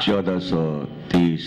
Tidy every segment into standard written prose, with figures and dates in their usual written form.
1430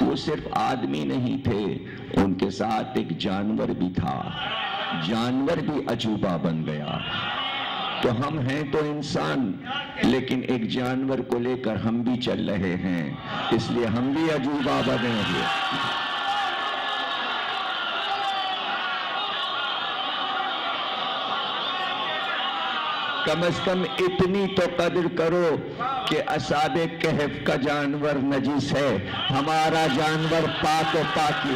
وہ صرف آدمی نہیں تھے، ان کے ساتھ ایک جانور بھی تھا، جانور بھی عجوبہ بن گیا۔ تو ہم ہیں تو انسان، لیکن ایک جانور کو لے کر ہم بھی چل رہے ہیں، اس لیے ہم بھی عجوبہ بنے ہوئے۔ کم از کم اتنی تو قدر کرو کہ اصحاب کہف کا جانور نجس ہے، ہمارا جانور پاک و پاکی۔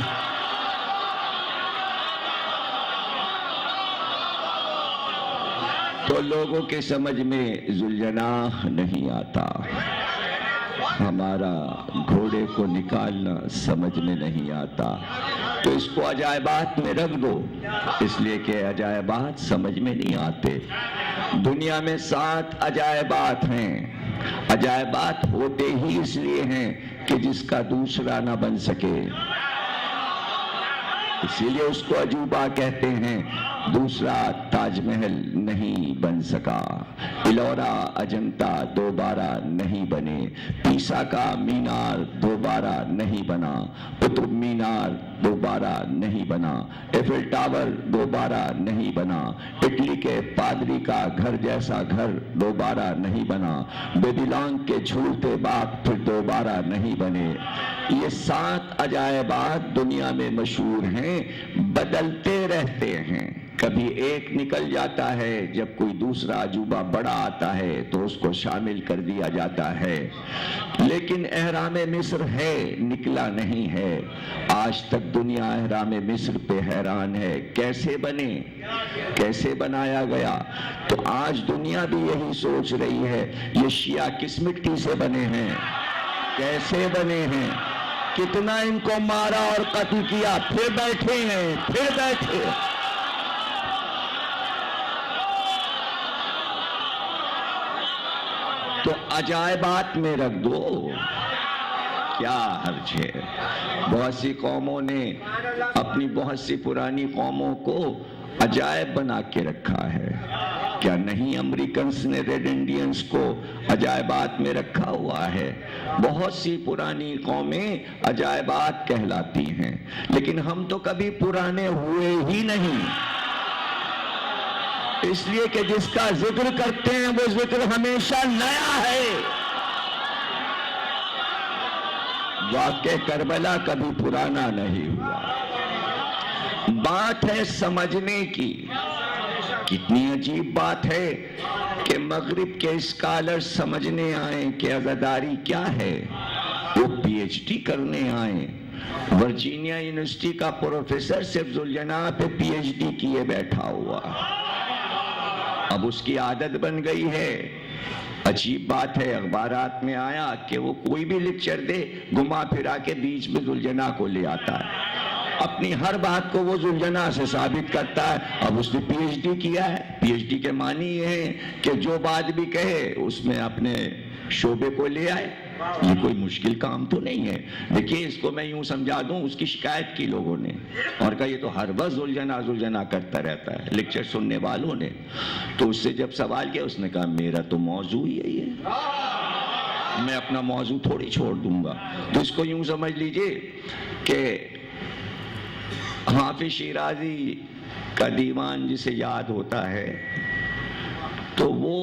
تو لوگوں کے سمجھ میں ذوالجناح نہیں آتا، ہمارا گھوڑے کو نکالنا سمجھ میں نہیں آتا، تو اس کو عجائبات میں رکھ دو، اس لیے کہ عجائبات سمجھ میں نہیں آتے۔ دنیا میں 7 عجائبات ہیں، عجائبات ہوتے ہی اس لیے ہیں کہ جس کا دوسرا نہ بن سکے، اسی لیے اس کو عجوبہ کہتے ہیں۔ دوسرا تاج محل نہیں بن سکا، ایلورا اجنتا دوبارہ نہیں بنے، پیسا کا مینار دوبارہ نہیں بنا، قطب مینار دوبارہ نہیں بنا، ایفل ٹاور دوبارہ نہیں بنا، اٹلی کے پادری کا گھر جیسا گھر دوبارہ نہیں بنا، بیبیلون کے جھولتے باغ پھر دوبارہ نہیں بنے۔ یہ 7 عجائبات دنیا میں مشہور ہیں، بدلتے رہتے ہیں، کبھی ایک نکل جاتا ہے، جب کوئی دوسرا عجوبہ بڑا آتا ہے تو اس کو شامل کر دیا جاتا ہے۔ لیکن اہرام مصر ہے، نکلا نہیں ہے۔ آج تک دنیا اہرام مصر پہ حیران ہے، کیسے بنے، کیسے بنایا گیا۔ تو آج دنیا بھی یہی سوچ رہی ہے، یہ شیعہ کس مٹی سے بنے ہیں، کیسے بنے ہیں، کتنا ان کو مارا اور قتل کیا، پھر بیٹھے ہیں، پھر بیٹھے۔ تو عجائبات میں رکھ دو، کیا حرج ہے۔ بہت سی قوموں نے اپنی بہت سی پرانی قوموں کو عجائب بنا کے رکھا ہے، کیا نہیں؟ امریکنز نے ریڈ انڈینز کو عجائبات میں رکھا ہوا ہے۔ بہت سی پرانی قومیں عجائبات کہلاتی ہیں، لیکن ہم تو کبھی پرانے ہوئے ہی نہیں، اس لیے کہ جس کا ذکر کرتے ہیں وہ ذکر ہمیشہ نیا ہے۔ واقعہ کربلا کبھی پرانا نہیں ہوا۔ بات ہے سمجھنے کی۔ کتنی عجیب بات ہے کہ مغرب کے اسکالر سمجھنے آئیں کہ عزاداری کیا ہے، وہ پی ایچ ڈی کرنے آئیں۔ ورجینیا یونیورسٹی کا پروفیسر صرف ذوالجناح پہ پی ایچ ڈی کیے بیٹھا ہوا، اب اس کی عادت بن گئی ہے۔ عجیب بات ہے، اخبارات میں آیا کہ وہ کوئی بھی لیکچر دے، گھما پھرا کے بیچ میں ذوالجناح کو لے آتا ہے، اپنی ہر بات کو وہ ذوالجناح سے ثابت کرتا ہے۔ اب اس نے پی ایچ ڈی کیا ہے، پی ایچ ڈی کے معنی یہ ہے کہ جو بات بھی کہے اس میں اپنے شعبے کو لے آئے۔ یہ کوئی مشکل کام تو نہیں ہے۔ دیکھیے، اس کو میں یوں سمجھا دوں، اس کی شکایت کی لوگوں نے اور کہا یہ تو ہر وقت ذوالجناح کرتا رہتا ہے، لیکچر سننے والوں نے۔ تو اس سے جب سوال کیا، اس نے کہا میرا تو موضوع ہی ہے یہ، میں اپنا موضوع تھوڑی چھوڑ دوں گا۔ تو اس کو یوں سمجھ لیجئے کہ حافظ شیرازی کا دیوان جسے یاد ہوتا ہے تو وہ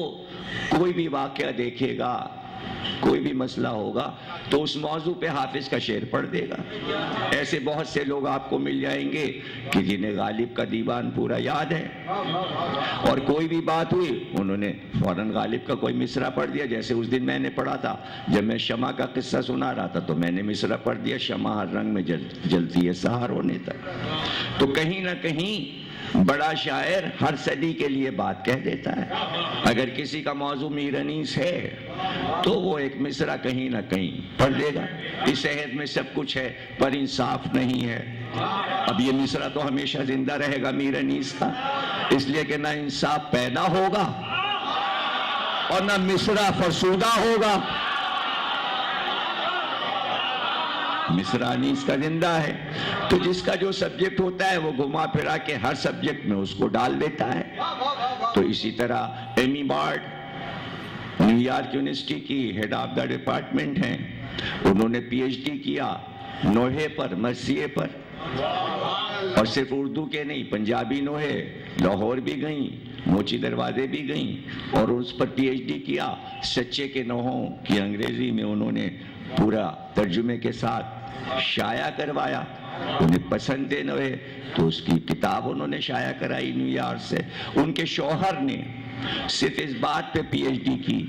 کوئی بھی واقعہ دیکھے گا، کوئی بھی مسئلہ ہوگا تو اس موضوع پہ حافظ کا شعر پڑھ دے گا۔ ایسے بہت سے لوگ آپ کو مل جائیں گے کہ جنہیں غالب کا دیوان پورا یاد ہے، اور کوئی بھی بات ہوئی انہوں نے فوراً غالب کا کوئی مصرع پڑھ دیا۔ جیسے اس دن میں نے پڑھا تھا، جب میں شمع کا قصہ سنا رہا تھا تو میں نے مصرع پڑھ دیا، شمع ہر رنگ میں جلتی ہے سحر ہونے تک۔ تو کہیں نہ کہیں بڑا شاعر ہر صدی کے لیے بات کہہ دیتا ہے۔ اگر کسی کا موضوع میر انیس ہے تو وہ ایک مصرع کہیں نہ کہیں پڑھ دے گا۔ اس عہد میں سب کچھ ہے پر انصاف نہیں ہے۔ اب یہ مصرع تو ہمیشہ زندہ رہے گا میر انیس کا، اس لیے کہ نہ انصاف پیدا ہوگا اور نہ مصرع فرسودہ ہوگا۔ مصرع انیس کا زندہ ہے، تو جس کا جو سبجیکٹ ہوتا ہے وہ گھما پھرا کے ہر سبجیکٹ میں اس کو ڈال دیتا ہے۔ تو اسی طرح ایمی بارڈ نیو یارک یونیورسٹی کی ہیڈ آف دا ڈپارٹمنٹ ہیں، انہوں نے پی ایچ ڈی کیا نوحے پر، مرثیے پر، اور صرف اردو کے نہیں، پنجابی نوحے، لاہور بھی گئیں، موچی دروازے بھی گئیں، اور اس پر پی ایچ ڈی کیا۔ سچے کے نوحوں کی انگریزی میں انہوں نے پورا ترجمے کے ساتھ شائع کروایا۔ انہیں پسند تھے نوحے تو اس کی کتاب انہوں نے شائع کرائی نیو یارک سے۔ ان کے شوہر نے صرف اس بات پہ پی ایچ ڈی کی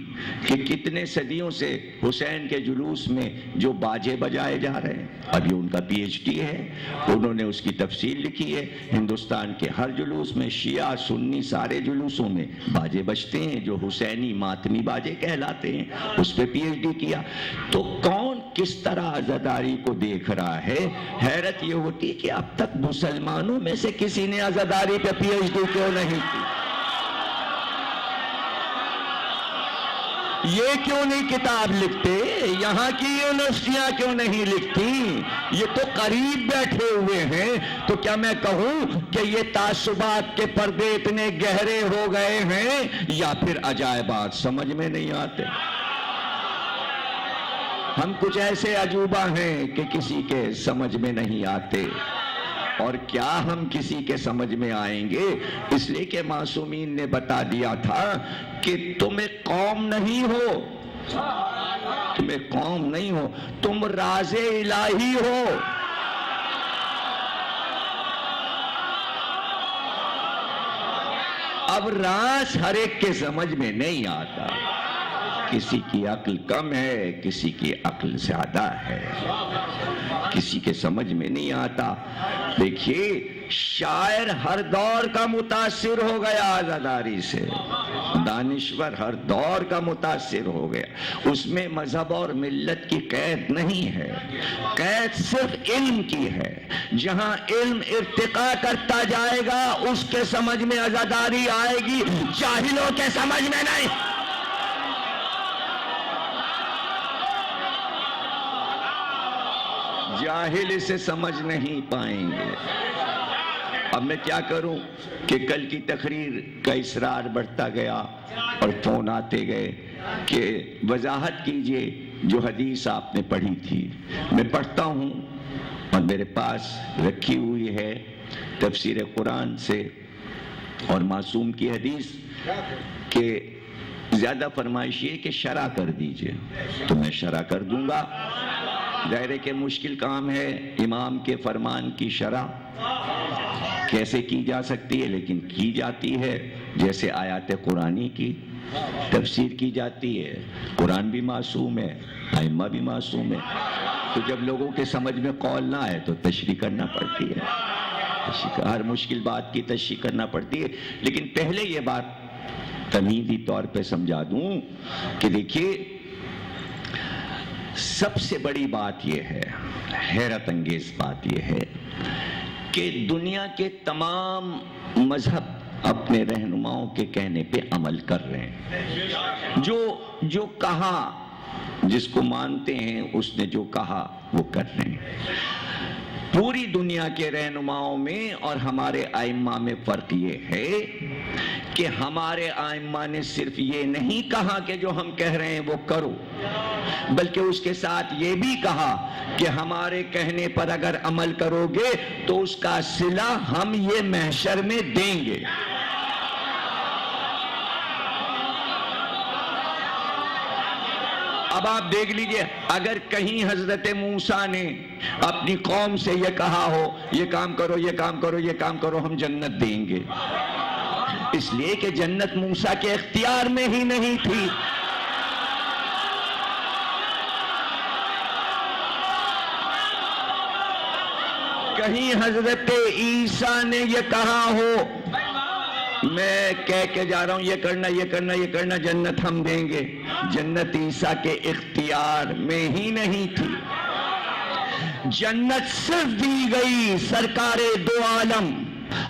کہ کتنے صدیوں سے حسین کے جلوس میں جو باجے بجائے جا رہے ہیں، اب یہ ان کا پی ایچ ڈی ہے، انہوں نے اس کی تفصیل لکھی ہے۔ ہندوستان کے ہر جلوس میں، شیعہ سنی سارے جلوسوں میں باجے بجتے ہیں جو حسینی ماتمی باجے کہلاتے ہیں، اس پہ پی ایچ ڈی کیا۔ تو کون کس طرح عزاداری کو دیکھ رہا ہے؟ حیرت یہ ہوتی کہ اب تک مسلمانوں میں سے کسی نے عزاداری پہ پی ایچ ڈی کیوں نہیں کی؟ یہ کیوں نہیں کتاب لکھتے؟ یہاں کی یونیورسٹیاں کیوں نہیں لکھتی؟ یہ تو قریب بیٹھے ہوئے ہیں۔ تو کیا میں کہوں کہ یہ تعصبات کے پردے اتنے گہرے ہو گئے ہیں، یا پھر عجائبات سمجھ میں نہیں آتے؟ ہم کچھ ایسے عجوبہ ہیں کہ کسی کے سمجھ میں نہیں آتے، اور کیا ہم کسی کے سمجھ میں آئیں گے؟ اس لیے کہ معصومین نے بتا دیا تھا کہ تم ایک قوم نہیں ہو، تم ایک قوم نہیں ہو، تم راز الہی ہو۔ اب راز ہر ایک کے سمجھ میں نہیں آتا، کسی کی عقل کم ہے، کسی کی عقل زیادہ ہے، کسی کے سمجھ میں نہیں آتا۔ دیکھیے، شاعر ہر دور کا متاثر ہو گیا عزاداری سے، دانشور ہر دور کا متاثر ہو گیا۔ اس میں مذہب اور ملت کی قید نہیں ہے، قید صرف علم کی ہے۔ جہاں علم ارتقا کرتا جائے گا اس کے سمجھ میں عزاداری آئے گی، جاہلوں کے سمجھ میں نہیں۔ جاہل اسے سمجھ نہیں پائیں گے۔ اب میں کیا کروں کہ کل کی تقریر کا اصرار بڑھتا گیا اور فون آتے گئے کہ وضاحت کیجئے جو حدیث آپ نے پڑھی تھی۔ میں پڑھتا ہوں اور میرے پاس رکھی ہوئی ہے تفسیر قرآن سے اور معصوم کی حدیث، کہ زیادہ فرمائش یہ کہ شرح کر دیجئے، تو میں شرح کر دوں گا۔ ظاہر ہے کہ مشکل کام ہے امام کے فرمان کی شرح کیسے کی جا سکتی ہے، لیکن کی جاتی ہے جیسے آیات قرآنی کی تفسیر کی جاتی ہے۔ قرآن بھی معصوم ہے، ائمہ بھی معصوم ہے، تو جب لوگوں کے سمجھ میں قول نہ آئے تو تشریح کرنا پڑتی ہے، ہر مشکل بات کی تشریح کرنا پڑتی ہے۔ لیکن پہلے یہ بات تمہیدی طور پہ سمجھا دوں کہ دیکھیے، سب سے بڑی بات یہ ہے، حیرت انگیز بات یہ ہے کہ دنیا کے تمام مذہب اپنے رہنماؤں کے کہنے پہ عمل کر رہے ہیں۔ جو کہا، جس کو مانتے ہیں اس نے جو کہا وہ کر رہے ہیں۔ پوری دنیا کے رہنماؤں میں اور ہمارے ائمہ میں فرق یہ ہے کہ ہمارے ائمہ نے صرف یہ نہیں کہا کہ جو ہم کہہ رہے ہیں وہ کرو، بلکہ اس کے ساتھ یہ بھی کہا کہ ہمارے کہنے پر اگر عمل کرو گے تو اس کا صلہ ہم یہ محشر میں دیں گے۔ اب آپ دیکھ لیجئے، اگر کہیں حضرت موسیٰ نے اپنی قوم سے یہ کہا ہو یہ کام کرو، یہ کام کرو، یہ کام کرو، ہم جنت دیں گے، اس لیے کہ جنت موسیٰ کے اختیار میں ہی نہیں تھی۔ کہیں حضرت عیسیٰ نے یہ کہا ہو میں کہہ کے جا رہا ہوں یہ کرنا، یہ کرنا، یہ کرنا، جنت ہم دیں گے، جنت عیسیٰ کے اختیار میں ہی نہیں تھی۔ جنت صرف دی گئی سرکار دو عالم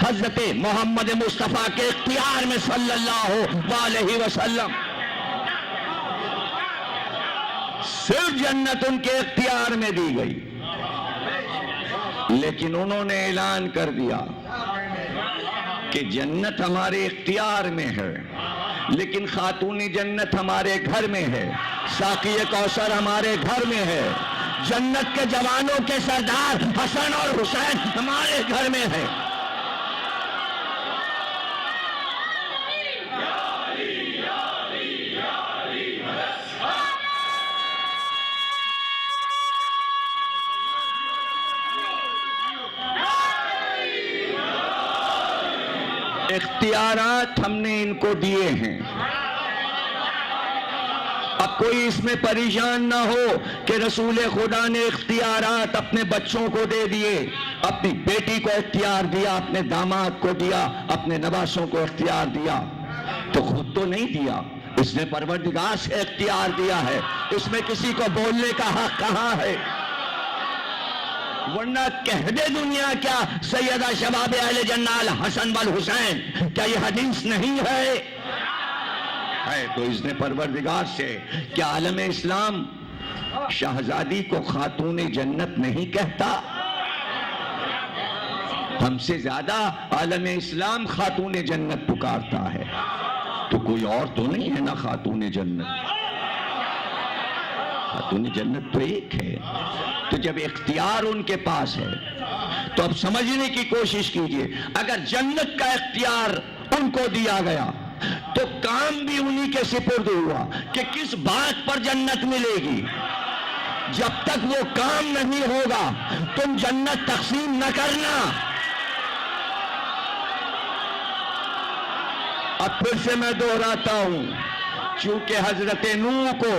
حضرت محمد مصطفیٰ کے اختیار میں صلی اللہ علیہ وسلم، صرف جنت ان کے اختیار میں دی گئی۔ لیکن انہوں نے اعلان کر دیا کہ جنت ہمارے اختیار میں ہے، لیکن خاتون جنت ہمارے گھر میں ہے، ساقی کوثر ہمارے گھر میں ہے، جنت کے جوانوں کے سردار حسن اور حسین ہمارے گھر میں ہے۔ اختیارات ہم نے ان کو دیے ہیں۔ اب کوئی اس میں پریشان نہ ہو کہ رسول خدا نے اختیارات اپنے بچوں کو دے دیے، اپنی بیٹی کو اختیار دیا، اپنے داماد کو دیا، اپنے نواسوں کو اختیار دیا، تو خود تو نہیں دیا، اس نے پروردگار سے اختیار دیا ہے۔ اس میں کسی کو بولنے کا حق کہاں ہے؟ ورنہ کہہ دے دنیا کیا سیدہ شباب اہل جنہ الحسن والحسین، کیا یہ حدیث نہیں ہے؟ تو اس نے پروردگار سے کیا عالم اسلام شہزادی کو خاتون جنت نہیں کہتا؟ ہم سے زیادہ عالم اسلام خاتون جنت پکارتا ہے، تو کوئی اور تو نہیں ہے نا خاتون جنت؟ خاتون جنت تو ایک ہے۔ تو جب اختیار ان کے پاس ہے تو اب سمجھنے کی کوشش کیجئے، اگر جنت کا اختیار ان کو دیا گیا تو کام بھی انہی کے سپرد ہوا کہ کس بات پر جنت ملے گی۔ جب تک وہ کام نہیں ہوگا تم جنت تقسیم نہ کرنا۔ اب پھر سے میں دہراتا ہوں، چونکہ حضرت نوح کو،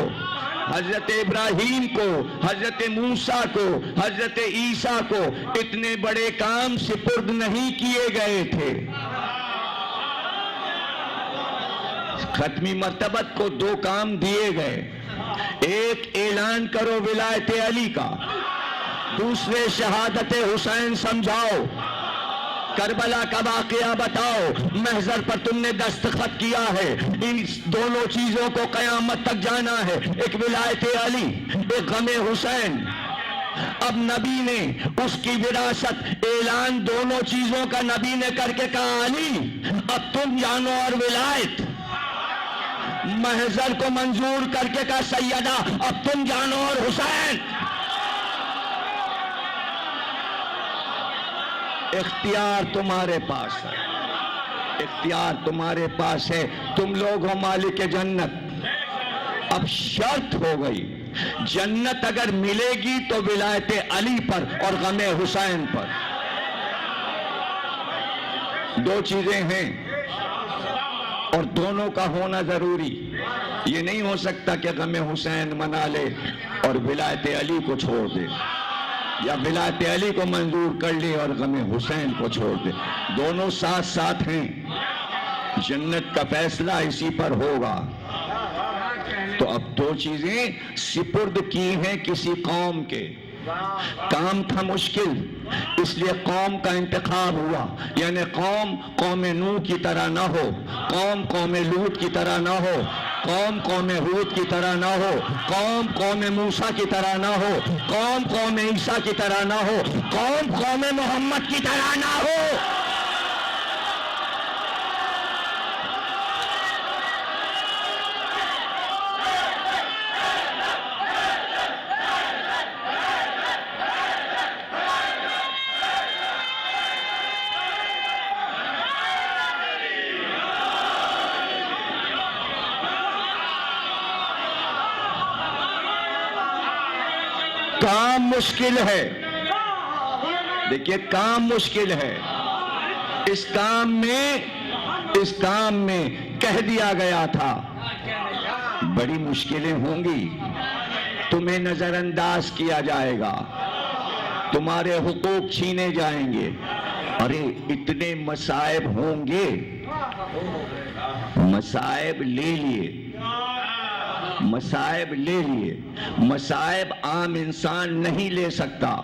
حضرت ابراہیم کو، حضرت موسیٰ کو، حضرت عیسیٰ کو اتنے بڑے کام سپرد نہیں کیے گئے تھے۔ ختمی مرتبت کو دو کام دیے گئے، ایک اعلان کرو ولایت علی کا، دوسرے شہادت حسین سمجھاؤ، کربلا کا واقعہ بتاؤ، محضر پر تم نے دستخط کیا ہے، ان دونوں چیزوں کو قیامت تک جانا ہے، ایک ولایت علی، ایک غم حسین۔ اب نبی نے اس کی وراثت اعلان دونوں چیزوں کا نبی نے کر کے کہا علی اب تم جانو، اور ولایت محضر کو منظور کر کے کہا سیدہ اب تم جانو، اور حسین۔ اختیار تمہارے پاس ہے، اختیار تمہارے پاس ہے، تم لوگ ہو مالک جنت۔ اب شرط ہو گئی، جنت اگر ملے گی تو ولایت علی پر اور غم حسین پر۔ دو چیزیں ہیں اور دونوں کا ہونا ضروری، یہ نہیں ہو سکتا کہ غم حسین منا لے اور ولایت علی کو چھوڑ دے، یا ولایت علی کو منظور کر لے اور غم حسین کو چھوڑ دے۔ دونوں ساتھ ساتھ ہیں، جنت کا فیصلہ اسی پر ہوگا۔ تو اب دو چیزیں سپرد کی ہیں کسی قوم کے، کام تھا مشکل، اس لیے قوم کا انتخاب ہوا، یعنی قوم نوح کی طرح نہ ہو، قوم لوط کی طرح نہ ہو، قوم ہود کی طرح نہ ہو، قوم موسیٰ کی طرح نہ ہو، قوم عیسیٰ کی طرح نہ ہو، قوم محمد کی طرح نہ ہو۔ کام مشکل ہے، دیکھیے کام مشکل ہے، اس کام میں کہہ دیا گیا تھا بڑی مشکلیں ہوں گی، تمہیں نظر انداز کیا جائے گا، تمہارے حقوق چھینے جائیں گے، ارے اتنے مصائب ہوں گے، مصائب لے لیے، مصائب عام انسان نہیں لے سکتا۔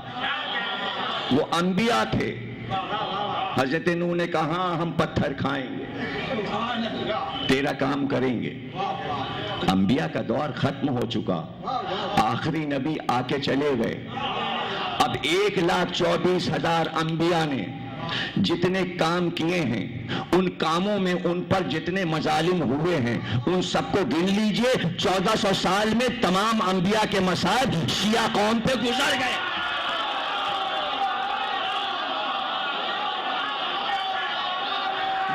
وہ انبیاء تھے، حضرت نوح نے کہا ہم پتھر کھائیں گے، تیرا کام کریں گے۔ انبیاء کا دور ختم ہو چکا، آخری نبی آ کے چلے گئے، اب 1,24,000 انبیاء نے جتنے کام کیے ہیں ان کاموں میں ان پر جتنے مظالم ہوئے ہیں ان سب کو گن لیجئے. 1400 سال میں تمام انبیاء کے مصائب شیعہ قوم پہ گزر گئے.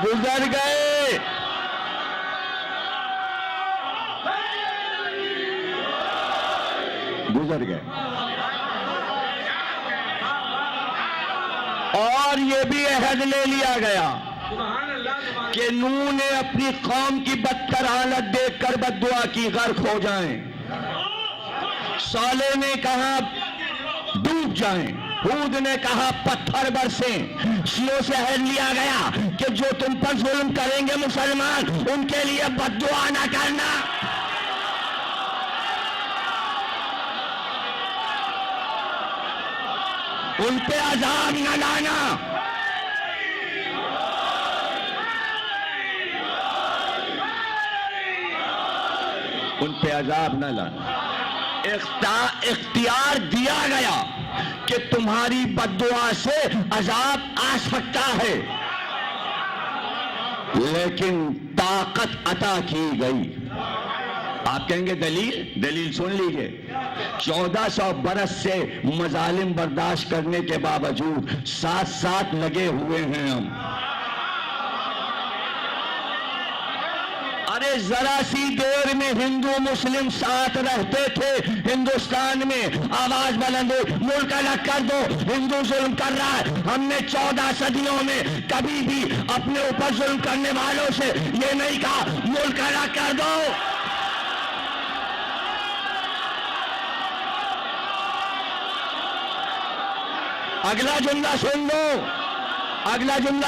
گزر گئے. اور یہ بھی عہد لے لیا گیا کہ نوح نے اپنی قوم کی بدتر حالت دیکھ کر بد دعا کی غرق ہو جائیں. صالح نے کہا ڈوب جائیں. ہود نے کہا پتھر برسیں. شیعوں سے عہد لیا گیا کہ جو تم پر ظلم کریں گے مسلمان ان کے لیے بد دعا نہ کرنا. ان پہ عذاب نہ لانا. ان پہ عذاب نہ لانا. اختیار دیا گیا کہ تمہاری بد دعا سے عذاب آ سکتا ہے لیکن طاقت عطا کی گئی. آپ کہیں گے دلیل سن لیجئے. 1400 برس سے مظالم برداشت کرنے کے باوجود ساتھ لگے ہوئے ہیں ہم. ارے ذرا سی دیر میں ہندو مسلم ساتھ رہتے تھے. ہندوستان میں آواز بلند ہو ملک الگ کر دو, ہندو ظلم کر رہا ہے. ہم نے 14 صدیوں میں کبھی بھی اپنے اوپر ظلم کرنے والوں سے یہ نہیں کہا ملک الگ کر دو. اگلا جملہ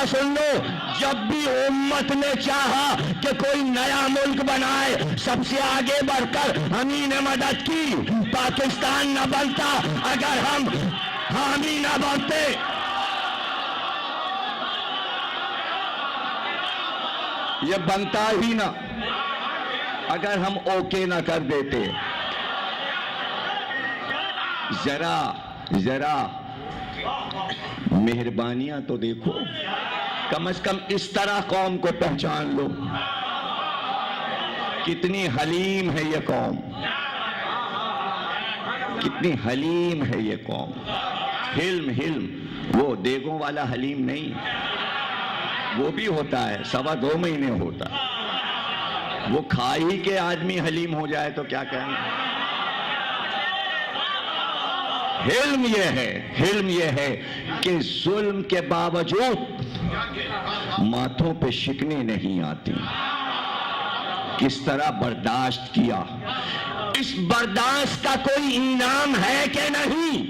سن لو. جب بھی امت نے چاہا کہ کوئی نیا ملک بنائے سب سے آگے بڑھ کر ہمیں نے مدد کی. پاکستان نہ بنتا اگر ہم حامی نہ بنتے. یہ بنتا ہی نہ اگر ہم اوکے نہ کر دیتے. ذرا مہربانیاں تو دیکھو. کم از کم اس طرح قوم کو پہچان لو. کتنی حلیم ہے یہ قوم, کتنی حلیم ہے یہ قوم. حلم وہ دیگوں والا حلیم نہیں, وہ بھی ہوتا ہے 2.25 مہینے ہوتا. وہ کھا ہی کے آدمی حلیم ہو جائے تو کیا کہیں. حلم یہ ہے کہ ظلم کے باوجود ماتھوں پہ شکنیں نہیں آتی. کس طرح برداشت کیا. اس برداشت کا کوئی انعام ہے کہ نہیں؟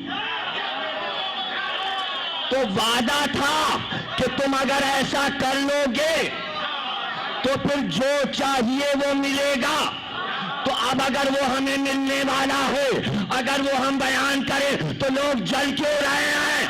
تو وعدہ تھا کہ تم اگر ایسا کر لو گے تو پھر جو چاہیے وہ ملے گا. تو اب اگر وہ ہمیں ملنے والا ہے, اگر وہ ہم بیان کریں تو لوگ جل کیوں رہے ہیں؟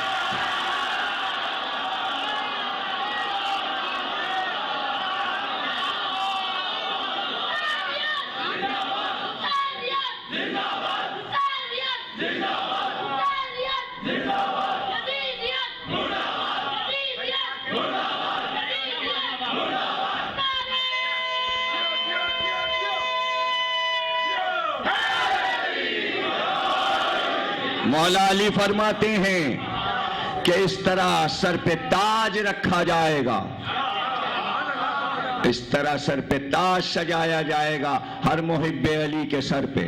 مولا علی فرماتے ہیں کہ اس طرح سر پہ تاج رکھا جائے گا, اس طرح سر پہ تاج سجایا جائے گا ہر محب علی کے سر پہ.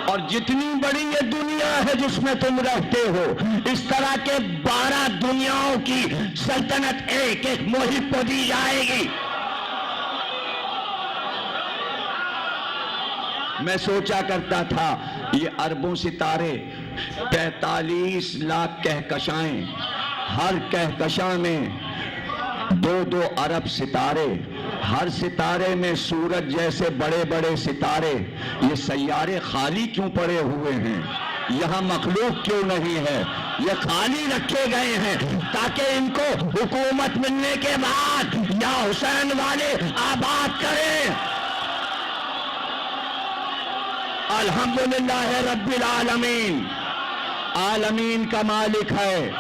اور جتنی بڑی یہ دنیا ہے جس میں تم رہتے ہو, اس طرح کے 12 دنیاؤں کی سلطنت ایک محب کو دی جائے گی. میں سوچا کرتا تھا یہ اربوں ستارے 45 لاکھ کہکشائیں, ہر کہکشاں میں 2 ارب ستارے, ہر ستارے میں سورج جیسے بڑے بڑے ستارے. یہ سیارے خالی کیوں پڑے ہوئے ہیں؟ یہاں مخلوق کیوں نہیں ہے؟ یہ خالی رکھے گئے ہیں تاکہ ان کو حکومت ملنے کے بعد یا حسین والے آباد کریں. الحمدللہ رب العالمین, عالمین کا مالک ہے.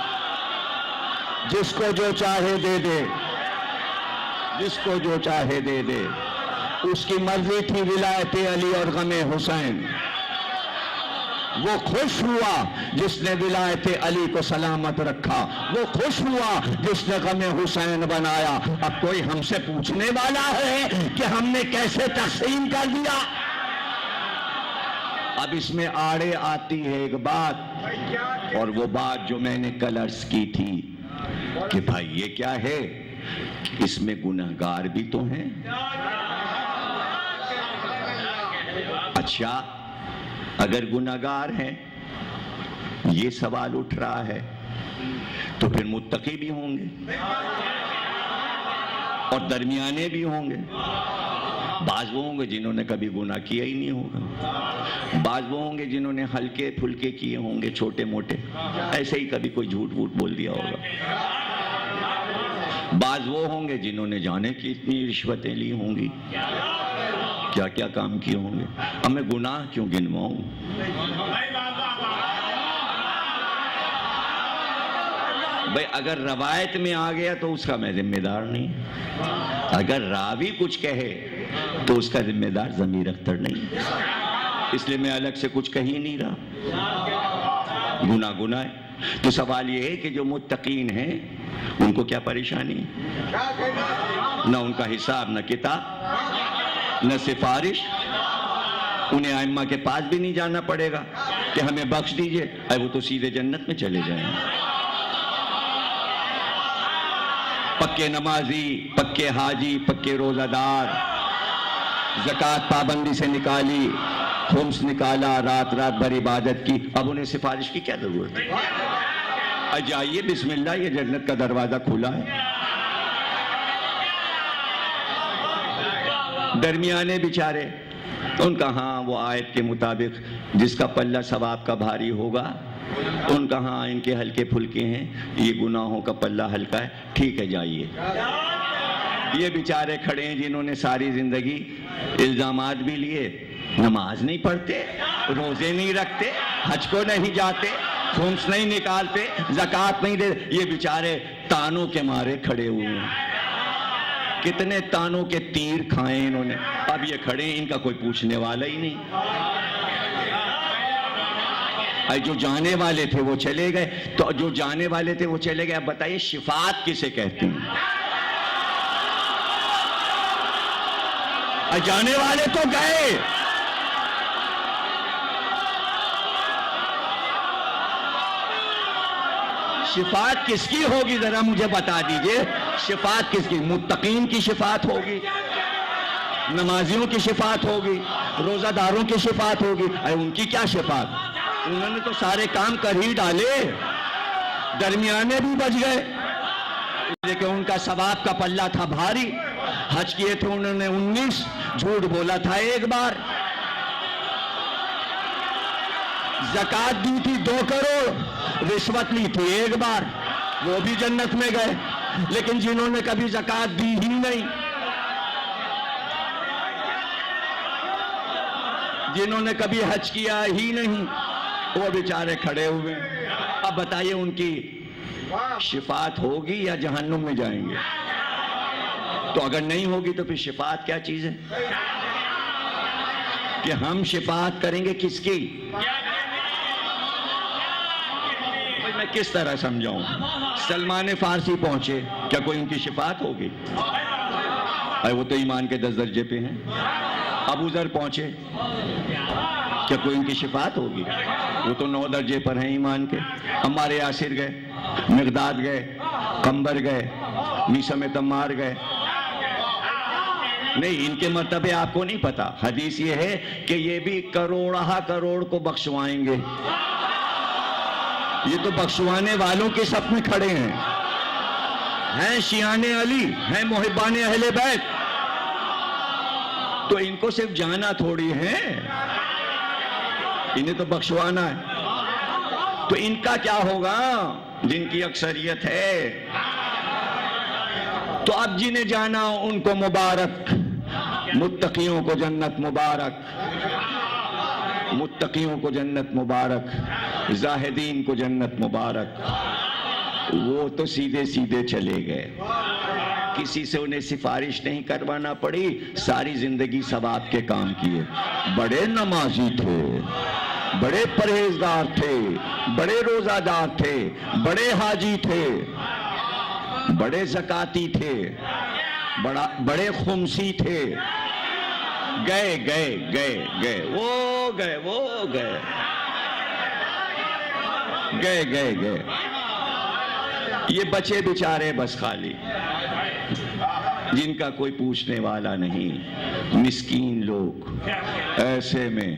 جس کو جو چاہے دے دے، جس کو جو چاہے دے دے، اس کی مرضی تھی ولایت علی اور غم حسین۔ وہ خوش ہوا جس نے ولایت علی کو سلامت رکھا، وہ خوش ہوا جس نے غم حسین بنایا۔ اب کوئی ہم سے پوچھنے والا ہے کہ ہم نے کیسے تقسیم کر دیا؟ اب اس میں آڑے آتی ہے ایک بات، اور وہ بات جو میں نے کل عرض کی تھی کہ بھائی یہ کیا ہے، اس میں گنہگار بھی تو ہیں۔ اچھا، اگر گنہگار ہیں، یہ سوال اٹھ رہا ہے، تو پھر متقی بھی ہوں گے اور درمیانے بھی ہوں گے۔ بعض وہ ہوں گے جنہوں نے کبھی گناہ کیا ہی نہیں ہوگا، بعض وہ ہوں گے جنہوں نے ہلکے پھلکے کیے ہوں گے، چھوٹے موٹے، ایسے ہی کبھی کوئی جھوٹ ووٹ بول دیا ہوگا، بعض وہ ہوں گے جنہوں نے جانے کی اتنی رشوتیں لی ہوں گی، کیا کیا کام کیے ہوں گے۔ اب میں گناہ کیوں گنواؤں؟ بھئی اگر روایت میں آ گیا تو اس کا میں ذمہ دار نہیں، اگر راوی کچھ کہے تو اس کا ذمہ دار ضمیر اختر نہیں، اس لیے میں الگ سے کچھ کہہ ہی نہیں رہا۔ گناہ گناہ ہے۔ تو سوال یہ ہے کہ جو متقین ہیں ان کو کیا پریشانی؟ نہ ان کا حساب، نہ کتاب، نہ سفارش، انہیں ائمہ کے پاس بھی نہیں جانا پڑے گا کہ ہمیں بخش دیجئے، وہ تو سیدھے جنت میں چلے جائیں۔ پکے نمازی، پکے حاجی، پکے روزہ دار، زکوٰۃ پابندی سے نکالی، خمس نکالا، رات رات بھر عبادت کی، اب انہیں سفارش کی کیا ضرورت ہے؟ جائیے بسم اللہ، یہ جنت کا دروازہ کھلا ہے۔ درمیانے بیچارے، ان کا ہاں وہ آیت کے مطابق جس کا پلہ ثواب کا بھاری ہوگا، ان کا ہاں ان کے ہلکے پھلکے ہیں، یہ گناہوں کا پلہ ہلکا ہے، ٹھیک ہے جائیے۔ یہ بیچارے کھڑے ہیں جنہوں نے ساری زندگی الزامات بھی لیے، نماز نہیں پڑھتے، روزے نہیں رکھتے، حج کو نہیں جاتے، خمس نہیں نکالتے، زکوٰۃ نہیں دیتے، یہ بیچارے تانوں کے مارے کھڑے ہوئے ہیں۔ کتنے تانوں کے تیر کھائے انہوں نے، اب یہ کھڑے ہیں، ان کا کوئی پوچھنے والا ہی نہیں۔ جو جانے والے تھے وہ چلے گئے، تو جو جانے والے تھے وہ چلے گئے، اب بتائیے شفاعت کسے کہتے ہیں؟ جانے والے تو گئے، شفاعت کس کی ہوگی ذرا مجھے بتا دیجئے؟ شفاعت کس کی؟ متقین کی شفاعت ہوگی، نمازیوں کی شفاعت ہوگی، روزہ داروں کی شفاعت ہوگی۔ ان کی کیا شفاعت؟ انہوں نے تو سارے کام کر ہی ڈالے، درمیانے بھی بچ گئے، لیکن ان کا ثواب کا پلہ تھا بھاری۔ حج کیے تھے انہوں نے 19، جھوٹ بولا تھا 1 بار، زکوٰۃ دی تھی 2 کروڑ، رشوت لی تھی 1 بار، وہ بھی جنت میں گئے۔ لیکن جنہوں نے کبھی زکوٰۃ دی ہی نہیں، جنہوں نے کبھی حج کیا ہی نہیں، وہ بیچارے کھڑے ہوئے۔ اب بتائیے ان کی شفاعت ہوگی یا جہنم میں جائیں گے؟ تو اگر نہیں ہوگی تو پھر شفاعت کیا چیز ہے؟ کہ ہم شفاعت کریں گے کس کی؟ میں کس طرح سمجھاؤں؟ سلمان فارسی پہنچے، کیا کوئی ان کی شفاعت ہوگی؟ وہ تو ایمان کے 10 درجے پہ ہیں۔ ابو ذر پہنچے، کیا کوئی ان کی شفاعت ہوگی؟ وہ تو 9 درجے پر ہیں ایمان کے۔ عمار یاسر گئے، مقداد گئے، قنبر گئے، میثم تمار گئے۔ نہیں، ان کے مرتبے آپ کو نہیں پتا۔ حدیث یہ ہے کہ یہ بھی کروڑہ کروڑ کو بخشوائیں گے، یہ تو بخشوانے والوں کے صف میں کھڑے ہیں شیعان علی، ہیں محبان اہل بیت، تو ان کو صرف جانا تھوڑی ہے، انہیں تو بخشوانا ہے۔ تو ان کا کیا ہوگا جن کی اکثریت ہے؟ تو اب جنہیں جانا ان کو مبارک، متقیوں کو جنت مبارک، متقیوں کو جنت مبارک، زاہدین کو جنت مبارک۔ وہ تو سیدھے سیدھے چلے گئے، کسی سے انہیں سفارش نہیں کروانا پڑی، ساری زندگی ثواب کے کام کیے۔ بڑے نمازی تھے، بڑے پرہیزگار تھے، بڑے روزہ دار تھے، بڑے حاجی تھے، بڑے زکاتی تھے، بڑے خمسی تھے، گئے گئے گئے گئے وہ گئے وہ گئے گئے گئے گئے، یہ بچے بیچارے بس خالی، جن کا کوئی پوچھنے والا نہیں، مسکین لوگ۔ ایسے میں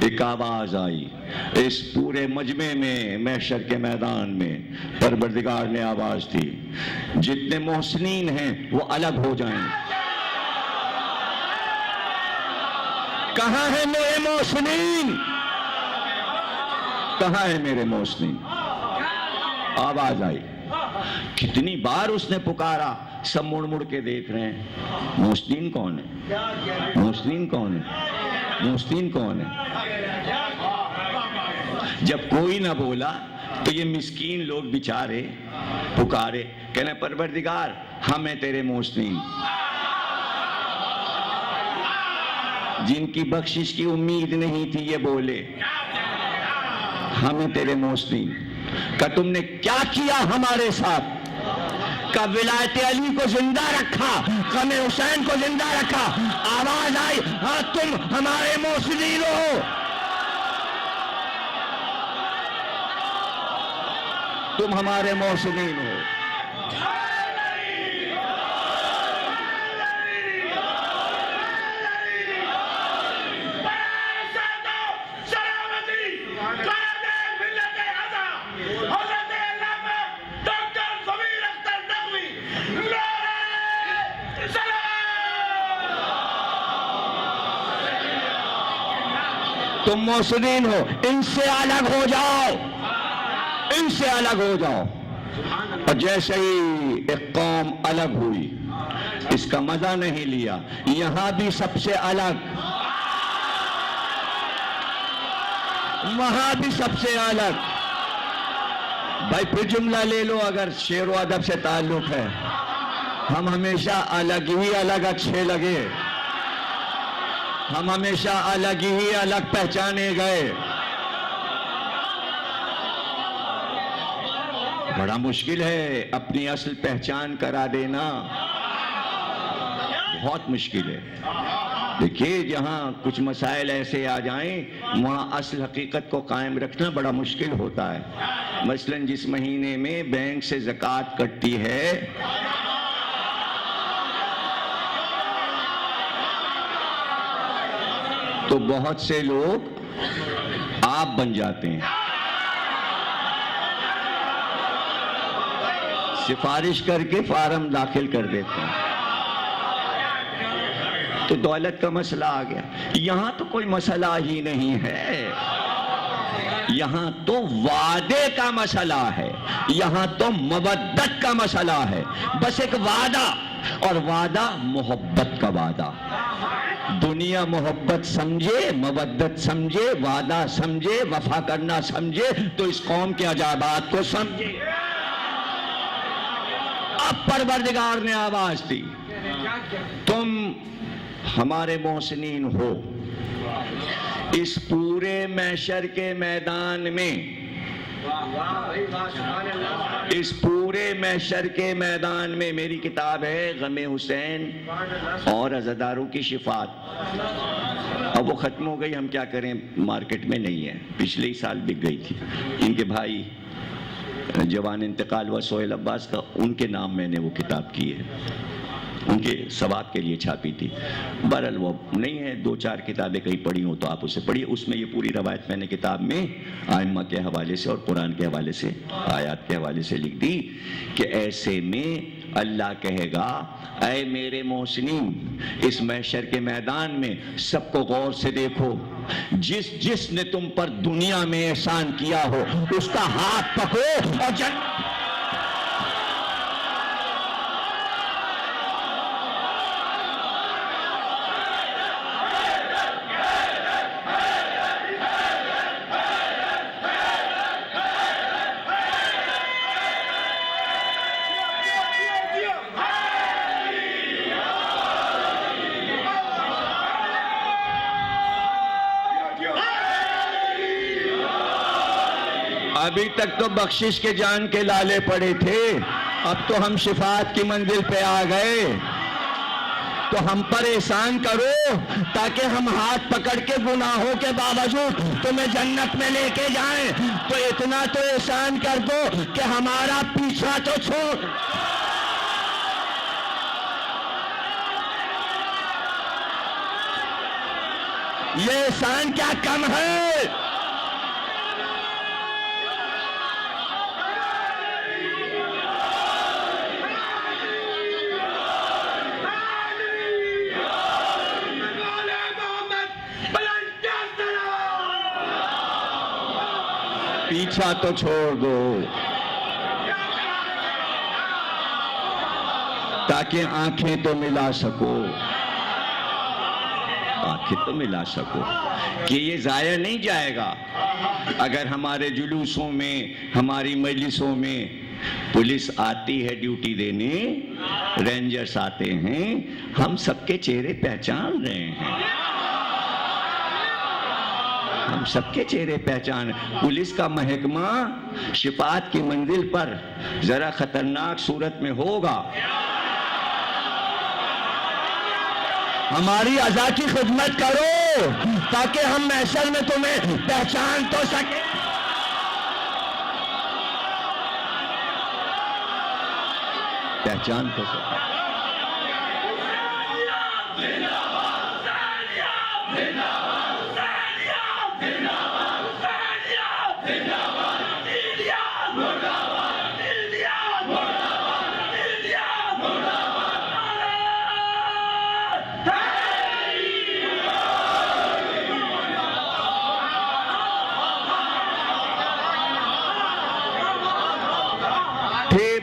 ایک آواز آئی اس پورے مجمع میں، محشر کے میدان میں، پروردگار نے آواز دی، جتنے محسنین ہیں وہ الگ ہو جائیں۔ کہاں ہے میرے محسنین؟ کہاں ہے میرے محسنین؟ آواز آئی، کتنی بار اس نے پکارا، سب مڑ مڑ کے دیکھ رہے ہیں، محسنین کون ہے؟ محسنین کون ہے؟ محسنین کون ہے؟ جب کوئی نہ بولا تو یہ مسکین لوگ بیچارے پکارے، کہنے پروردگار ہم ہیں تیرے محسنین، جن کی بخشش کی امید نہیں تھی، یہ بولے ہمیں تیرے محسنین، کہ تم نے کیا کیا ہمارے ساتھ، کہ ولایت علی کو زندہ رکھا، غم حسین کو زندہ رکھا۔ آواز آئی، ہاں تم ہمارے محسنین ہو، تم ہمارے محسنین ہو۔ تم محسنین ہو، ان سے الگ ہو جاؤ، ان سے الگ ہو جاؤ۔ اور جیسے ہی ایک قوم الگ ہوئی، اس کا مزہ نہیں لیا، یہاں بھی سب سے الگ، وہاں بھی سب سے الگ۔ بھائی پھر جملہ لے لو اگر شعر و ادب سے تعلق ہے، ہم ہمیشہ الگ ہی الگ اچھے لگے، ہم ہمیشہ الگ ہی الگ پہچانے گئے۔ بڑا مشکل ہے اپنی اصل پہچان کرا دینا، بہت مشکل ہے۔ دیکھیے جہاں کچھ مسائل ایسے آ جائیں وہاں اصل حقیقت کو قائم رکھنا بڑا مشکل ہوتا ہے۔ مثلا جس مہینے میں بینک سے زکوٰۃ کٹتی ہے، تو بہت سے لوگ آپ بن جاتے ہیں، سفارش کر کے فارم داخل کر دیتے ہیں، تو دولت کا مسئلہ آ گیا۔ یہاں تو کوئی مسئلہ ہی نہیں ہے، یہاں تو وعدے کا مسئلہ ہے، یہاں تو مودت کا مسئلہ ہے، بس ایک وعدہ، اور وعدہ محبت کا وعدہ۔ دنیا محبت سمجھے، مودت سمجھے، وعدہ سمجھے، وفا کرنا سمجھے تو اس قوم کے عجائبات کو سمجھے۔ اب پروردگار نے آواز دی، تم ہمارے محسنین ہو۔ اس پورے محشر کے میدان میں، اس پورے محشر کے میدان میں، میری کتاب ہے غم حسین اور عزاداروں کی شفاعت، اب وہ ختم ہو گئی، ہم کیا کریں، مارکیٹ میں نہیں ہے، پچھلے ہی سال بک گئی تھی۔ ان کے بھائی جوان انتقال ہوا سہیل عباس کا، ان کے نام میں نے وہ کتاب کی ہے، ان کے ثواب کے لیے چھاپی تھی۔ بہرحال وہ نہیں ہے، دو چار کتابیں کہیں پڑھی ہوں تو آپ اسے پڑھیے، اس میں یہ پوری روایت میں نے کتاب میں ائمہ کے حوالے سے اور قرآن کے حوالے سے، آیات کے حوالے سے لکھ دی کہ ایسے میں اللہ کہے گا، اے میرے محسنین، اس محشر کے میدان میں سب کو غور سے دیکھو، جس جس نے تم پر دنیا میں احسان کیا ہو اس کا ہاتھ پکڑو اور ابھی تک تو بخشش کے جان کے لالے پڑے تھے، اب تو ہم شفاعت کی منزل پہ آ گئے، تو ہم پر احسان کرو تاکہ ہم ہاتھ پکڑ کے گناہوں کے باوجود تمہیں جنت میں لے کے جائیں۔ تو اتنا تو احسان کر دو کہ ہمارا پیچھا تو چھوڑ۔ یہ احسان کیا کم ہے؟ پیچھا تو چھوڑ دو تاکہ آنکھیں تو ملا سکو، آنکھیں تو ملا سکو کہ یہ ضائع نہیں جائے گا۔ اگر ہمارے جلوسوں میں، ہماری مجلسوں میں پولیس آتی ہے ڈیوٹی دینے، رینجرز آتے ہیں، ہم سب کے چہرے پہچان رہے ہیں، ہم سب کے چہرے پہچان۔ پولیس کا محکمہ شفاعت کی منزل پر ذرا خطرناک صورت میں ہوگا، ہماری اعضاء کی خدمت کرو تاکہ ہم محشر میں تمہیں پہچان تو سکیں۔ پہچان تو سکیں۔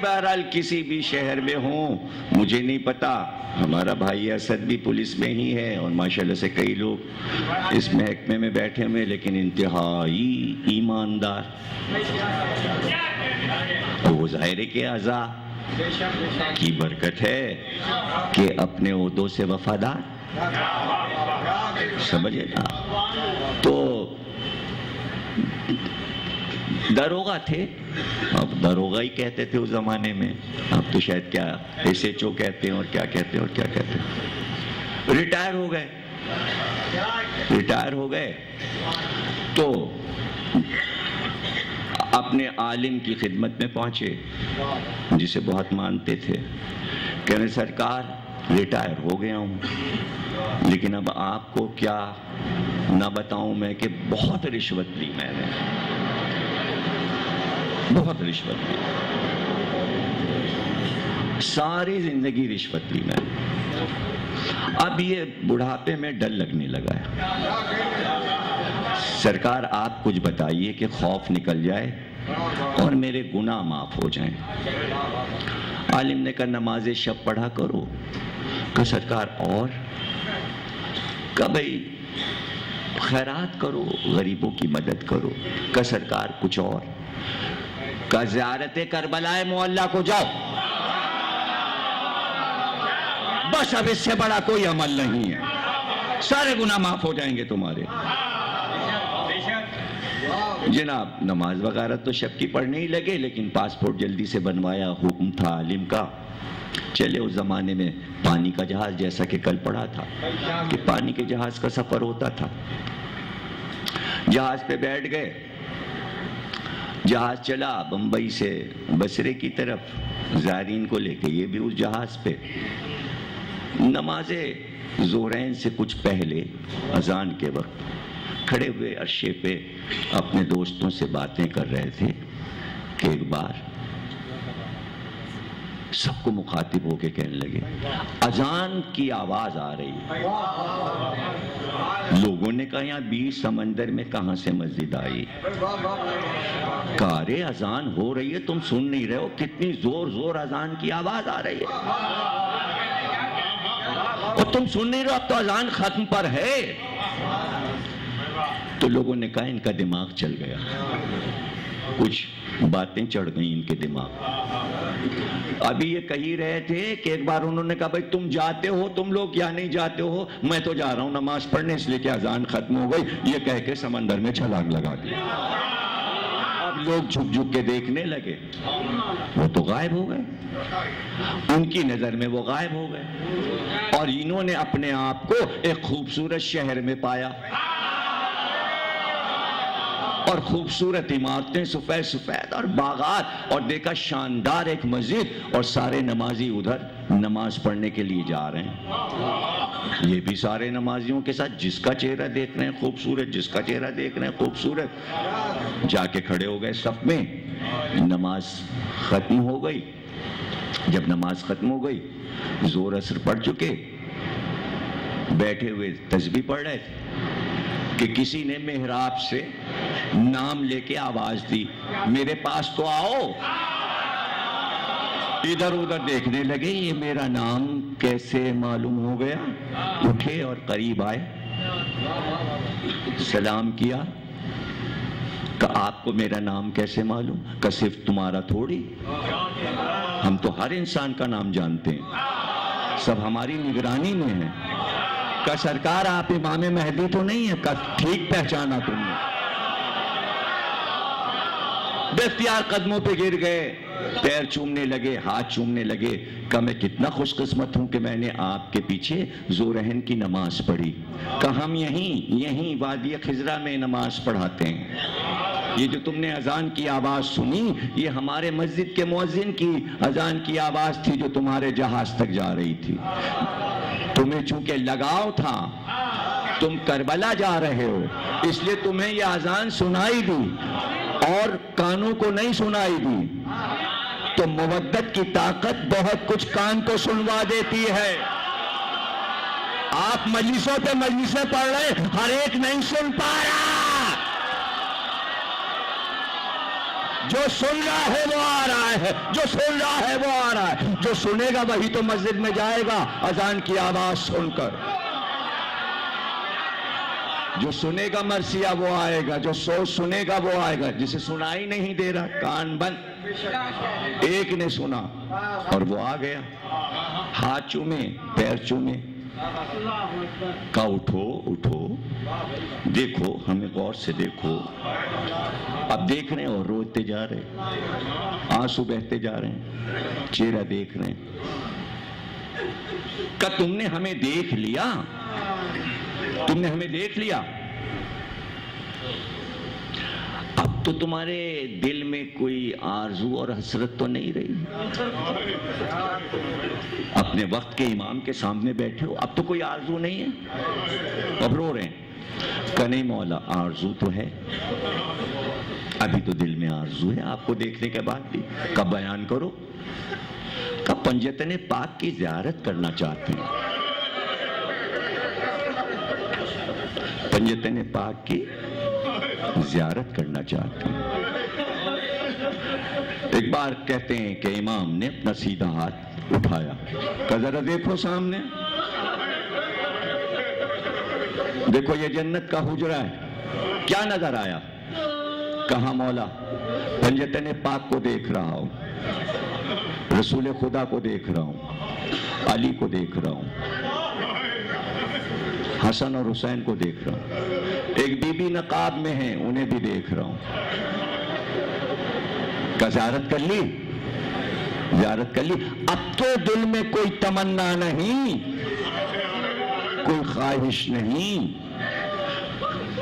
بہرحال کسی بھی شہر میں ہوں، مجھے نہیں پتا، ہمارا بھائی اسد بھی پولیس میں ہی ہے اور ماشاءاللہ سے کئی لوگ اس محکمے میں بیٹھے ہوئے لیکن انتہائی ایماندار، وہ ظاہر کے اعضاء کی برکت ہے کہ اپنے عہدوں سے وفادار، سمجھے نا۔ تو داروغہ تھے، اب داروغہ ہی کہتے تھے اس زمانے میں، اب تو شاید کیا ایس ایچ او کہتے ہیں اور کیا کہتے ہیں اور کیا کہتے ہیں۔ ریٹائر ہو گئے تو اپنے عالم کی خدمت میں پہنچے جسے بہت مانتے تھے، کہنے سرکار ریٹائر ہو گیا ہوں لیکن اب آپ کو کیا نہ بتاؤں میں کہ بہت رشوت لی میں نے، بہت رشوت لی، ساری زندگی رشوت لی میں نے۔ اب یہ بڑھاپے میں ڈر لگنے لگا ہے، سرکار آپ کچھ بتائیے کہ خوف نکل جائے اور میرے گناہ معاف ہو جائیں۔ عالم نے کہا نماز شب پڑھا کرو، کہ سرکار اور کہ بھئی خیرات کرو، غریبوں کی مدد کرو، کہ سرکار کچھ اور، کہ زیارت کربلا معلیٰ کو جاؤ، بس اب اس سے بڑا کوئی عمل نہیں ہے، سارے گناہ معاف ہو جائیں گے تمہارے۔ جناب نماز وغیرہ تو شب کی پڑھنے ہی لگے لیکن پاسپورٹ جلدی سے بنوایا، حکم تھا عالم کا، چلے اس زمانے میں پانی کا جہاز، جیسا کہ کل پڑھا تھا کہ پانی کے جہاز کا سفر ہوتا تھا، جہاز پہ بیٹھ گئے، جہاز چلا بمبئی سے بصرے کی طرف، زائرین کو لے کے یہ بھی اس جہاز پہ، نماز ظہرین سے کچھ پہلے اذان کے وقت کھڑے ہوئے عرشے پہ اپنے دوستوں سے باتیں کر رہے تھے کہ ایک بار سب کو مخاطب ہو کے کہنے لگے اذان کی آواز آ رہی ہے۔ لوگوں نے کہا یہاں بیچ سمندر میں کہاں سے مسجد آئی؟ کارے اذان ہو رہی ہے، تم سن نہیں رہے ہو؟ کتنی زور زور اذان کی آواز آ رہی ہے اور تم سن نہیں رہے، اب تو اذان ختم پر ہے۔ تو لوگوں نے کہا ان کا دماغ چل گیا، کچھ باتیں چڑھ گئیں ان کے دماغ۔ ابھی یہ کہی رہے تھے کہ ایک بار انہوں نے کہا بھائی تم جاتے ہو، تم لوگ یا نہیں جاتے ہو؟ میں تو جا رہا ہوں نماز پڑھنے، اس لیے کہ اذان ختم ہو گئی، یہ کہہ کے سمندر میں چھلانگ لگا دی۔ اب لوگ جھک جھک کے دیکھنے لگے، وہ تو غائب ہو گئے، ان کی نظر میں وہ غائب ہو گئے، اور انہوں نے اپنے آپ کو ایک خوبصورت شہر میں پایا، اور خوبصورت عمارتیں، سفید سفید اور باغات، اور دیکھا شاندار ایک مسجد، اور سارے نمازی ادھر نماز پڑھنے کے لیے جا رہے ہیں۔ یہ بھی سارے نمازیوں کے ساتھ جس کا چہرہ دیکھ رہے ہیں خوبصورت، جس کا چہرہ دیکھ رہے ہیں خوبصورت، جا کے کھڑے ہو گئے صف میں۔ نماز ختم ہو گئی، جب نماز ختم ہو گئی، زور اثر پڑ چکے، بیٹھے ہوئے تسبیح پڑھ رہے تھے کہ کسی نے محراب سے نام لے کے آواز دی، میرے پاس تو آؤ۔ ادھر ادھر دیکھنے لگے، یہ میرا نام کیسے معلوم ہو گیا؟ اٹھے اور قریب آئے، سلام کیا، کہ آپ کو میرا نام کیسے معلوم؟ کہ صرف تمہارا تھوڑی، ہم تو ہر انسان کا نام جانتے ہیں، سب ہماری نگرانی میں ہے۔ کہ سرکار آپ امام مہدی تو نہیں ہے؟ کہ ٹھیک پہچانا تم نے۔ بے اختیار قدموں پہ گر گئے، پیر چومنے لگے، ہاتھ چومنے لگے، کہ میں کتنا خوش قسمت ہوں کہ میں نے آپ کے پیچھے ذوالرحن کی نماز پڑھی، کہ ہم یہیں وادی خضرا میں نماز پڑھاتے ہیں۔ یہ جو تم نے اذان کی آواز سنی، یہ ہمارے مسجد کے مؤذن کی اذان کی آواز تھی جو تمہارے جہاز تک جا رہی تھی۔ تمہیں چونکہ لگاؤ تھا، تم کربلا جا رہے ہو، اس لیے تمہیں یہ اذان سنائی دی، اور کانوں کو نہیں سنائی دی۔ تو مودت کی طاقت بہت کچھ کان کو سنوا دیتی ہے۔ آپ مجلسوں پہ مجلسیں پڑھ رہے، ہر ایک نہیں سن پا رہا، جو سن رہا ہے وہ آ رہا ہے، جو سن رہا ہے وہ آ رہا ہے، جو سنے گا وہی تو مسجد میں جائے گا اذان کی آواز سن کر، جو سنے گا مرثیہ وہ آئے گا، جو سنے گا وہ آئے گا، جسے سنائی نہیں دے رہا کان بند۔ ایک نے سنا اور وہ آ گیا، ہاتھ چومے، پیر چومے، کہا اٹھو اٹھو، دیکھو ہمیں غور سے دیکھو۔ اب دیکھ رہے ہیں اور روتے جا رہے، آنسو بہتے جا رہے ہیں، چہرہ دیکھ رہے ہیں۔ کہ تم نے ہمیں دیکھ لیا، تم نے ہمیں دیکھ لیا، اب تو تمہارے دل میں کوئی آرزو اور حسرت تو نہیں رہی؟ اپنے وقت کے امام کے سامنے بیٹھے ہو، اب تو کوئی آرزو نہیں ہے، اب رو رہے ہیں۔ کہ نہیں مولا، آرزو تو ہے، ابھی تو دل میں آرزو ہے آپ کو دیکھنے کے بعد بھی۔ کب بیان کرو؟ کب پنجتن پاک کی زیارت کرنا چاہتے ہیں، پنجتن پاک کی زیارت کرنا چاہتے ہیں۔ ایک بار کہتے ہیں کہ امام نے اپنا سیدھا ہاتھ اٹھایا، کہ ذرا دیکھو سامنے، دیکھو یہ جنت کا حجرہ ہے، کیا نظر آیا؟ کہا مولا پنجتن پاک کو دیکھ رہا ہوں، رسول خدا کو دیکھ رہا ہوں، علی کو دیکھ رہا ہوں، حسن اور حسین کو دیکھ رہا ہوں، ایک بی بی نقاب میں ہیں انہیں بھی دیکھ رہا ہوں۔ کا زیارت کر لی، زیارت کر لی، اب تو دل میں کوئی تمنا نہیں، کوئی خواہش نہیں۔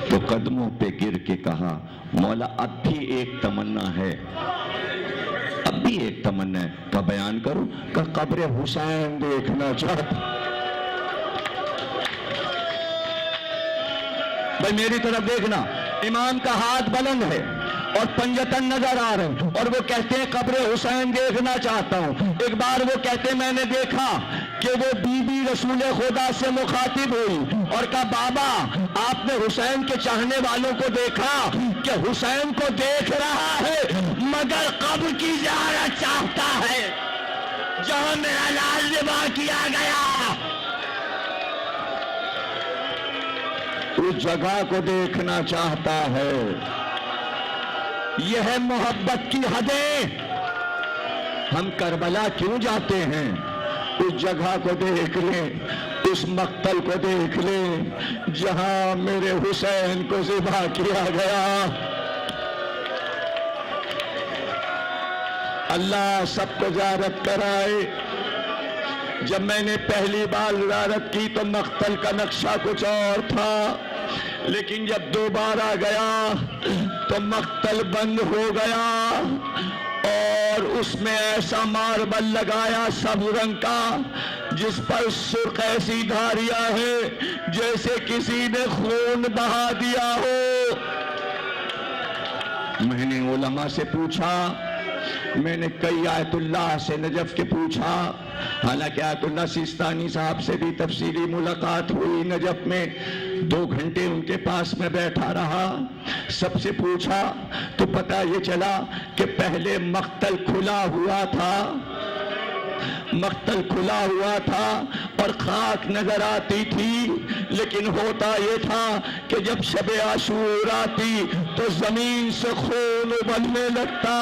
تو قدموں پہ گر کے کہا مولا اب بھی ایک تمنا ہے، اب بھی ایک تمنا ہے، کا بیان کروں؟ کہ قبر حسین دیکھنا چاہتا۔ بھائی میری طرف دیکھنا، امام کا ہاتھ بلند ہے اور پنجتن نظر آ رہے ہیں، اور وہ کہتے ہیں قبر حسین دیکھنا چاہتا ہوں۔ ایک بار وہ کہتے ہیں میں نے دیکھا کہ وہ بی بی رسول خدا سے مخاطب ہوئی اور کہا بابا آپ نے حسین کے چاہنے والوں کو دیکھا کہ حسین کو دیکھ رہا ہے مگر قبر کی زیارت چاہتا ہے جہاں میرا لال ذبح کیا گیا، اس جگہ کو دیکھنا چاہتا ہے۔ یہ ہے محبت کی حدیں۔ ہم کربلا کیوں جاتے ہیں؟ اس جگہ کو دیکھ لیں، اس مقتل کو دیکھ لیں جہاں میرے حسین کو ذبح کیا گیا۔ اللہ سب کو زیارت کرائے۔ جب میں نے پہلی بار زیارت کی تو مقتل کا نقشہ کچھ اور تھا، لیکن جب دوبارہ گیا تو مقتل بند ہو گیا اور اس میں ایسا ماربل لگایا سبز رنگ کا جس پر سرخ ایسی دھاریاں ہیں جیسے کسی نے خون بہا دیا ہو۔ میں نے علماء سے پوچھا، میں نے کئی آیت اللہ سے نجف کے پوچھا، حالانکہ آیت اللہ سیستانی صاحب سے بھی تفصیلی ملاقات ہوئی نجف میں، 2 گھنٹے ان کے پاس میں بیٹھا رہا، سب سے پوچھا تو پتہ یہ چلا کہ پہلے مقتل کھلا ہوا تھا، مقتل کھلا ہوا تھا اور خاک نظر آتی تھی، لیکن ہوتا یہ تھا کہ جب شب عاشور آتی تو زمین سے خون ابلنے لگتا،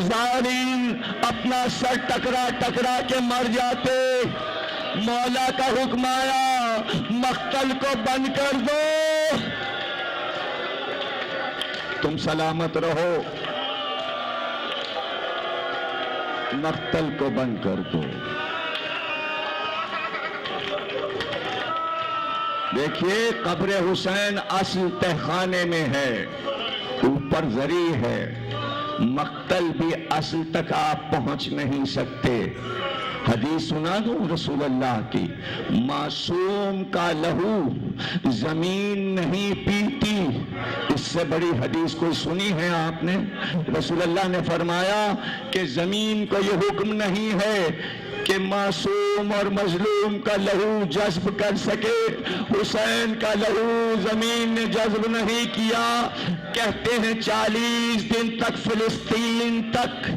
ظالم اپنا سر ٹکرا ٹکرا کے مر جاتے۔ مولا کا حکم آیا مقتل کو بند کر دو، تم سلامت رہو، مقتل کو بند کر دو۔ دیکھیے قبر حسین اصل تہخانے میں ہے، اوپر زری ہے، مقتل بھی اصل تک آپ پہنچ نہیں سکتے۔ حدیث سنا دوں رسول اللہ کی، معصوم کا لہو زمین نہیں پیتی، اس سے بڑی حدیث کوئی سنی ہے آپ نے؟ رسول اللہ نے فرمایا کہ زمین کو یہ حکم نہیں ہے کہ معصوم اور مظلوم کا لہو جذب کر سکے، حسین کا لہو زمین نے جذب نہیں کیا۔ کہتے ہیں 40 دن تک فلسطین تک،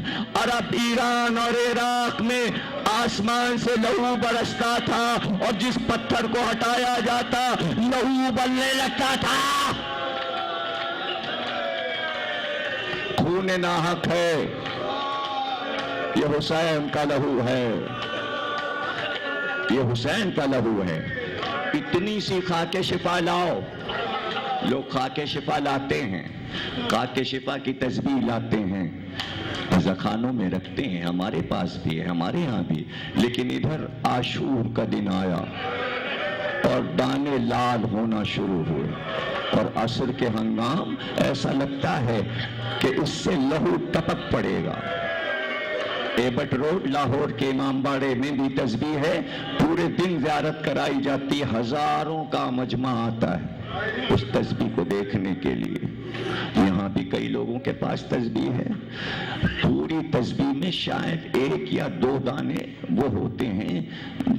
عرب، ایران اور عراق میں آسمان سے لہو برستا تھا اور جس پتھر کو ہٹایا جاتا لہو ابلنے لگتا تھا۔ خون ناحق ہے، یہ حسین کا لہو ہے، یہ حسین کا لہو ہے۔ اتنی سی خاک شفا لاؤ، لوگ خاک شفا لاتے ہیں، خاک شفا کی تسبیح لاتے ہیں، ذخانوں میں رکھتے ہیں، ہمارے پاس بھی ہے، ہمارے ہاں بھی، لیکن ادھر عاشور کا دن آیا اور دانے لال ہونا شروع ہوئے اور عصر کے ہنگام ایسا لگتا ہے کہ اس سے لہو ٹپک پڑے گا۔ ایبٹ روڈ لاہور کے امام باڑے میں بھی تسبیح ہے، پورے دن زیارت کرائی جاتی، ہزاروں کا مجمع آتا ہے اس تسبیح کو دیکھنے کے لیے۔ یہاں بھی کئی لوگوں کے پاس تسبیح ہے، پوری تسبیح میں شاید 1 یا 2 دانے وہ ہوتے ہیں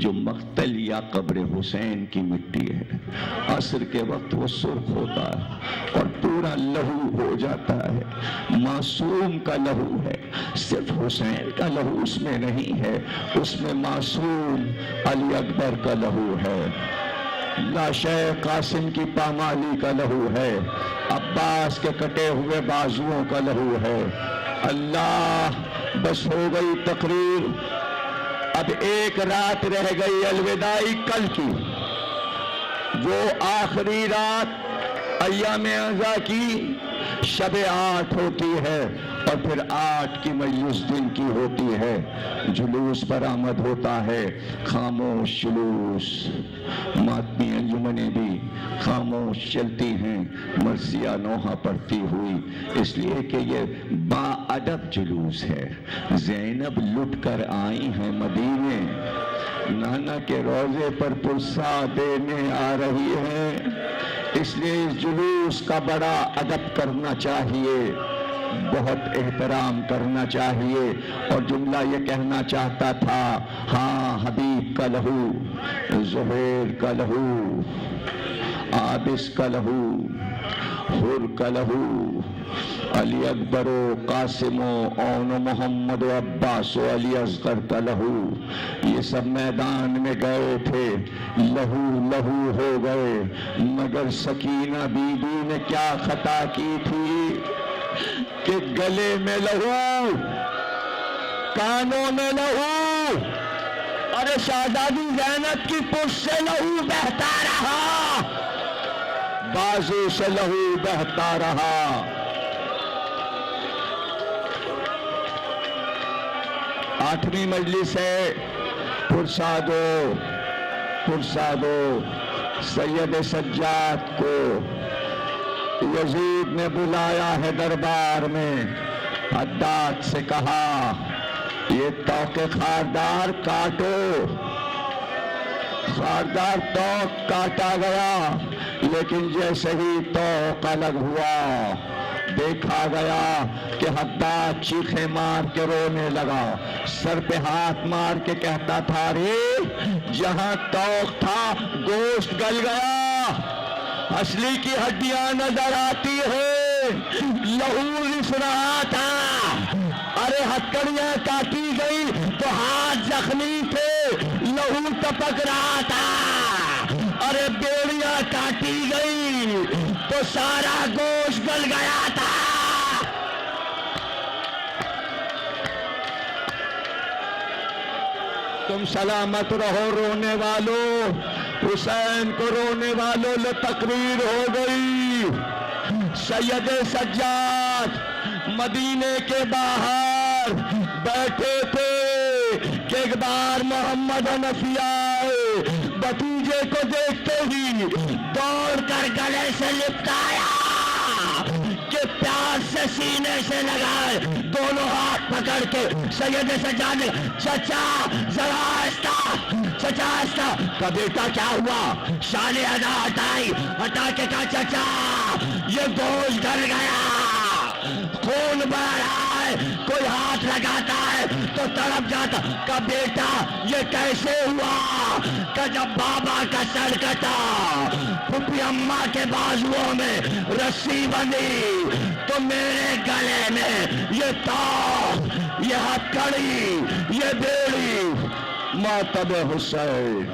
جو مقتل یا قبر حسین کی مٹی ہے۔ عصر کے وقت وہ سرخ ہوتا ہے اور پورا لہو ہو جاتا ہے، معصوم کا لہو ہے، صرف حسین کا لہو اس میں نہیں ہے، اس میں معصوم علی اکبر کا لہو ہے، لاشے قاسم کی پامالی کا لہو ہے، عباس کے کٹے ہوئے بازوؤں کا لہو ہے۔ اللہ بس ہو گئی تقریر، اب 1 رات رہ گئی الوداعی کل کی، وہ آخری رات ایام اعزا کی شب 8 ہوتی ہے اور پھر 8 کی مجلس دن کی ہوتی ہے، جلوس برآمد ہوتا ہے، خاموش جلوس، ماتمی انجمنیں بھی خاموش چلتی ہیں، مرثیہ نوحہ پڑھتی ہوئی، اس لیے کہ یہ با ادب جلوس ہے۔ زینب لٹ کر آئی ہیں مدینے، نانا کے روضے پر پرسا دینے آ رہی ہیں، اس لیے اس جلوس کا بڑا ادب کرنا چاہیے، بہت احترام کرنا چاہیے۔ اور جملہ یہ کہنا چاہتا تھا، ہاں حبیب کا لہو، زہیر کا لہو، عابس کا لہو، حر کا لہو، علی اکبر و قاسم و اون و محمد و عباس و علی اصغر کا لہو، یہ سب میدان میں گئے تھے، لہو لہو ہو گئے، مگر سکینہ بی بی نے کیا خطا کی تھی کہ گلے میں لہو، کانوں میں لہو، اور شہزادی زینب کی پشت سے لہو بہتا رہا، بازو سے لہو بہتا رہا۔ 8ویں مجلس ہے، پرسادو سید سجاد کو یزید نے بلایا ہے دربار میں، حداد سے کہا یہ توق خاردار کاٹو، خاردار توق کاٹا گیا، لیکن جیسے ہی توق الگ ہوا دیکھا گیا کہ حداد چیخیں مار کے رونے لگا، سر پہ ہاتھ مار کے کہتا تھا رے جہاں توق تھا گوشت گل گیا، اصلی کی ہڈیاں نظر آتی ہے، لہو رس رہا تھا، ارے ہتکڑیاں کاٹی گئی تو ہاتھ زخمی تھے، لہو ٹپک رہا تھا، ارے بیڑیاں کاٹی گئی تو سارا گوشت گل گیا تھا۔ تم سلامت رہو رونے والو، حسین کو رونے والوں لو تقریر ہو گئی۔ سید سجاد مدینے کے باہر بیٹھے تھے کہ ایک بار محمد حنفی آئے، بھتیجے کو دیکھتے ہی دوڑ کر گلے سے لپٹایا کہ پیار سے سینے سے لگائے، دونوں ہاتھ پکڑ کے سید سجاد نے چچا ذرا آہستہ کا بیٹا کیا ہوا؟ شان ادا ہٹا کے کہا چچا یہ گوشت گل گیا، خون بہ رہا ہے، کوئی ہاتھ لگاتا ہے تو تڑپ جاتا، کا بیٹا یہ کیسے ہوا؟ کہ جب بابا کا سر کٹا، پھپھی اماں کے بازوؤں میں رسی بندھی تو میرے گلے میں یہ توق، یہ ہتھکڑی، یہ بیڑی، ماتم حسین۔